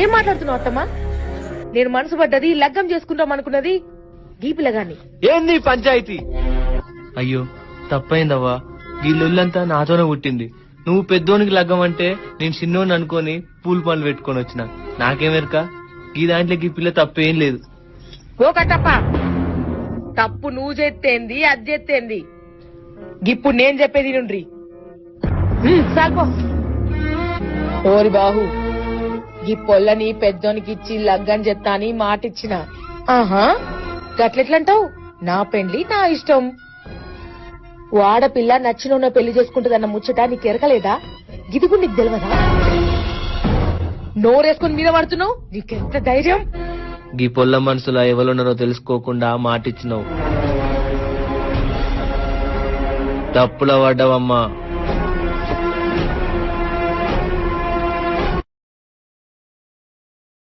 ఏం మాట్లాడుతున్నావు అత్తమ్మా? నేను మనసు పడ్డది లగ్గం చేసుకుంటాం అనుకున్నది ఈ పిల్లగాన్ని. ఏంది పంచాయతీ? అయ్యో తప్పైందవ్వా, వీళ్ళొల్లంతా నాతోనే పుట్టింది. నువ్వు పెద్దోనికి లగ్గం అంటే నేను చిన్నోని అనుకొని పూల పనులు పెట్టుకొని వచ్చిన. నాకేమెరక ఈ దాంట్లోకి ఈ పిల్ల తప్పేం లేదు. ఓ కట్టప్ప, తప్పు నువ్వు చేస్తేంది అది చేస్తేంది, ఇప్పుడు నేను చెప్పేది నుండ్రి. సాల్పో. ఓరి బాహు, ఈ పొల్లని పెద్దోనికి ఇచ్చి లగ్గం చెత్తా అని మాటిచ్చిన. ఆహా, గట్లెట్లంటావు? నా పెండ్లి నా ఇష్టం. ఆడపిల్ల నచ్చినోన్న పెళ్లి చేసుకుంటుందన్న ముచ్చట నీకు ఎరకలేదా? గిదిగు నీకు తెలియదా? నోరేసుకుని మీద పడుతున్నావు, నీకెంత ధైర్యం? ఈ పొల్ల మనసులో ఎవరున్నారో తెలుసుకోకుండా మాటిచ్చినావు. తప్పుల పడ్డావమ్మా.